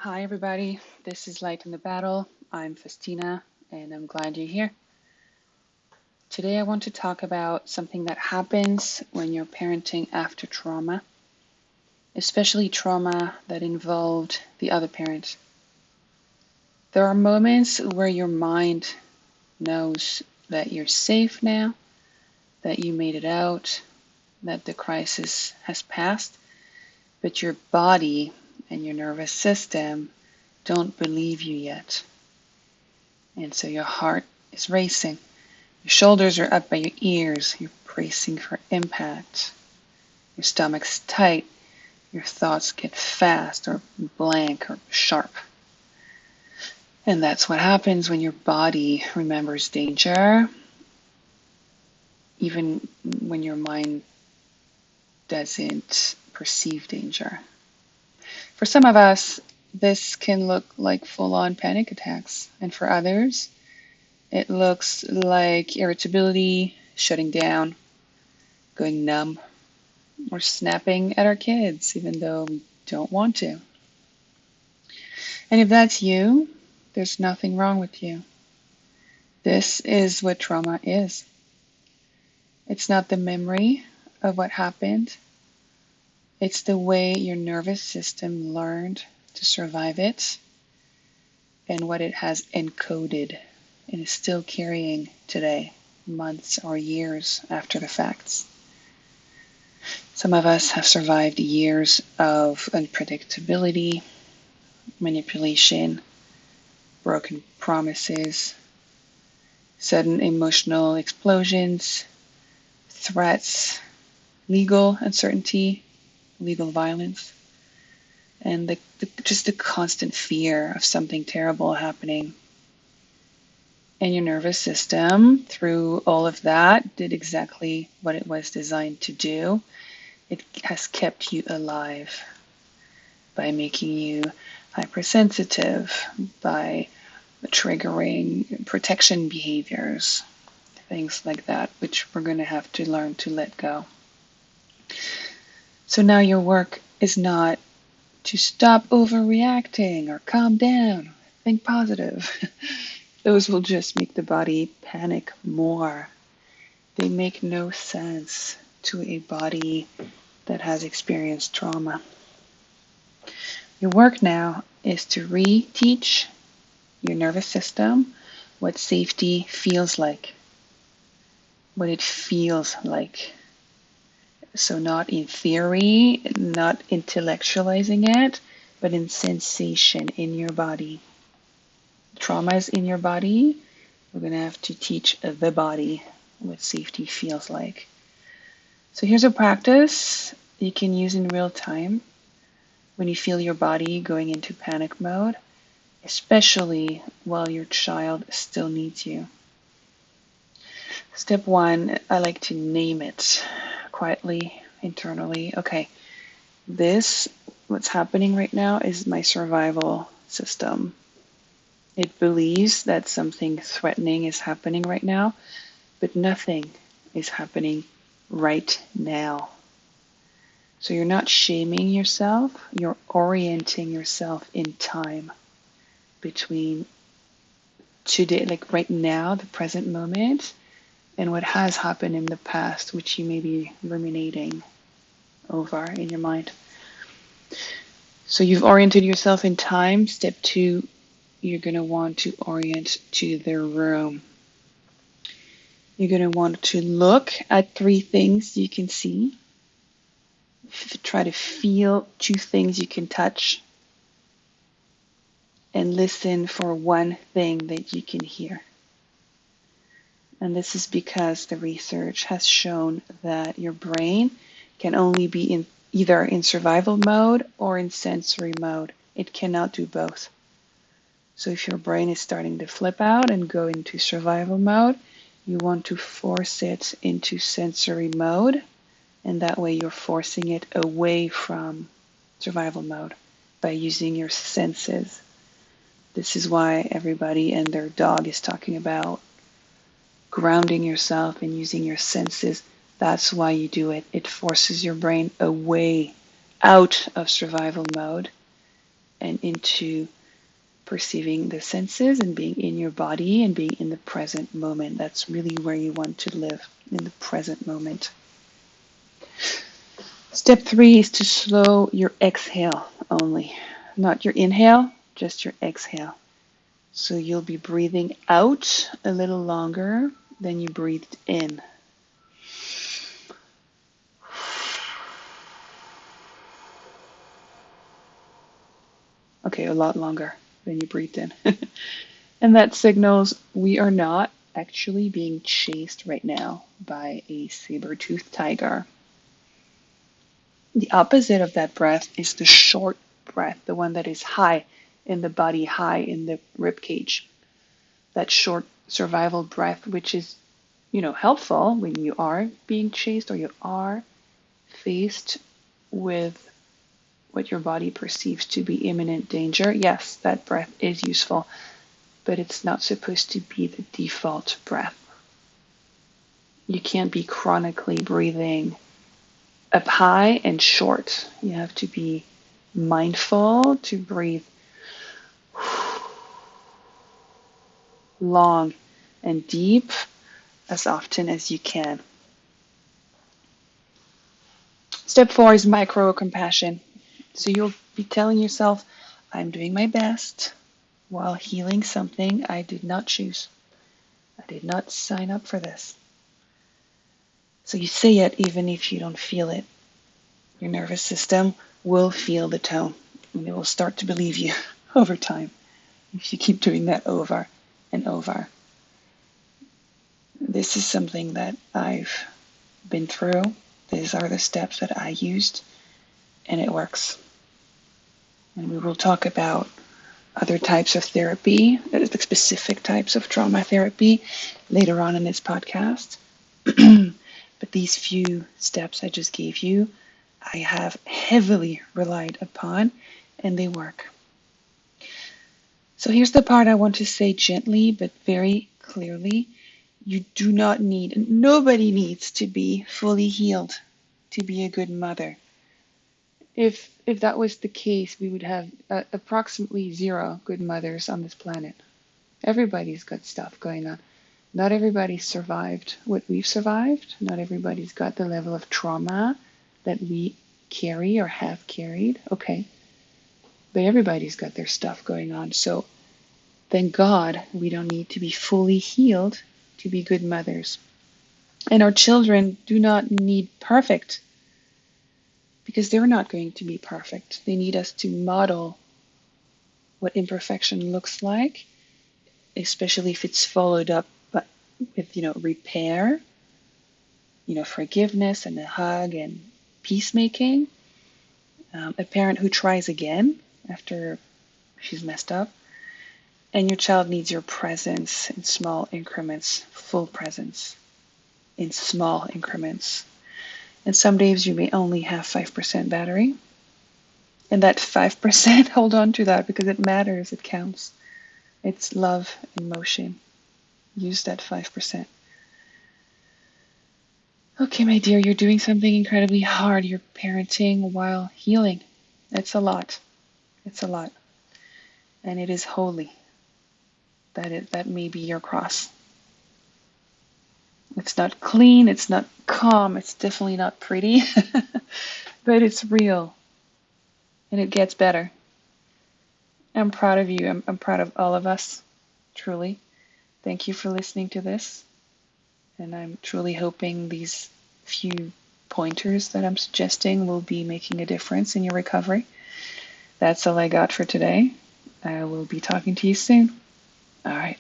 Hi, everybody. This is Light in the Battle. I'm Festina, and I'm glad you're here. Today, I want to talk about something that happens when you're parenting after trauma, especially trauma that involved the other parent. There are moments where your mind knows that you're safe now, that you made it out, that the crisis has passed, but your body and your nervous system don't believe you yet. And so your heart is racing. Your shoulders are up by your ears. You're bracing for impact. Your stomach's tight. Your thoughts get fast or blank or sharp. And that's what happens when your body remembers danger, even when your mind doesn't perceive danger. For some of us, this can look like full-on panic attacks. And for others, it looks like irritability, shutting down, going numb, or snapping at our kids, even though we don't want to. And if that's you, there's nothing wrong with you. This is what trauma is. It's not the memory of what happened. It's the way your nervous system learned to survive it and what it has encoded and is still carrying today, months or years after the facts. Some of us have survived years of unpredictability, manipulation, broken promises, sudden emotional explosions, threats, legal uncertainty, legal violence, and just the constant fear of something terrible happening. And your nervous system, through all of that, did exactly what it was designed to do. It has kept you alive by making you hypersensitive, by triggering protection behaviors, things like that, which we're going to have to learn to let go. So now your work is not to stop overreacting or calm down, think positive. Those will just make the body panic more. They make no sense to a body that has experienced trauma. Your work now is to reteach your nervous system what safety feels like, what it feels like. So not in theory, not intellectualizing it, but in sensation in your body. Trauma is in your body. We're going to have to teach the body what safety feels like. So here's a practice you can use in real time when you feel your body going into panic mode, especially while your child still needs you. Step one, I like to name it quietly, internally. Okay, what's happening right now is my survival system. It believes that something threatening is happening right now, but nothing is happening right now. So you're not shaming yourself, you're orienting yourself in time between today, like right now, the present moment, and what has happened in the past, which you may be ruminating over in your mind. So you've oriented yourself in time. Step two, you're going to want to orient to the room. You're going to want to look at 3 things you can see. Try to feel 2 things you can touch. And listen for 1 thing that you can hear. And this is because the research has shown that your brain can only be either in survival mode or in sensory mode. It cannot do both. So if your brain is starting to flip out and go into survival mode, you want to force it into sensory mode, and that way you're forcing it away from survival mode by using your senses. This is why everybody and their dog is talking about grounding yourself and using your senses. That's why you do it. It forces your brain away, out of survival mode, and into perceiving the senses and being in your body and being in the present moment. That's really where you want to live, in the present moment. Step 3 is to slow your exhale only, not your inhale, just your exhale. So you'll be breathing out a little longer than you breathed in. Okay, a lot longer than you breathed in. And that signals we are not actually being chased right now by a saber-toothed tiger. The opposite of that breath is the short breath, the one that is high in the body, high in the rib cage. That short survival breath, which is, helpful when you are being chased or you are faced with what your body perceives to be imminent danger. Yes, that breath is useful, but it's not supposed to be the default breath. You can't be chronically breathing up high and short. You have to be mindful to breathe long and deep as often as you can. Step 4 is micro-compassion. So you'll be telling yourself, I'm doing my best while healing something I did not choose. I did not sign up for this. So you say it even if you don't feel it. Your nervous system will feel the tone, and it will start to believe you over time if you keep doing that over and over. This is something that I've been through. These are the steps that I used, and it works. And we will talk about other types of therapy, the specific types of trauma therapy later on in this podcast. But these few steps I just gave you, I have heavily relied upon, and they work. So here's the part I want to say gently but very clearly. You do not need, nobody needs to be fully healed to be a good mother. If that was the case, we would have approximately 0 good mothers on this planet. Everybody's got stuff going on. Not everybody survived what we've survived. Not everybody's got the level of trauma that we carry or have carried. Okay. But everybody's got their stuff going on. So thank God we don't need to be fully healed to be good mothers. And our children do not need perfect, because they're not going to be perfect. They need us to model what imperfection looks like, especially if it's followed up with, repair, forgiveness and a hug and peacemaking. A parent who tries again after she's messed up. And your child needs your presence in small increments, full presence in small increments. And some days you may only have 5% battery. And that 5%, hold on to that because it matters, it counts. It's love in motion. Use that 5%. Okay, my dear, you're doing something incredibly hard. You're parenting while healing. It's a lot. It's a lot. And it is holy. That may be your cross. It's not clean, it's not calm, it's definitely not pretty, but it's real. And it gets better. I'm proud of you. I'm proud of all of us, truly. Thank you for listening to this. And I'm truly hoping these few pointers that I'm suggesting will be making a difference in your recovery. That's all I got for today. I will be talking to you soon. All right.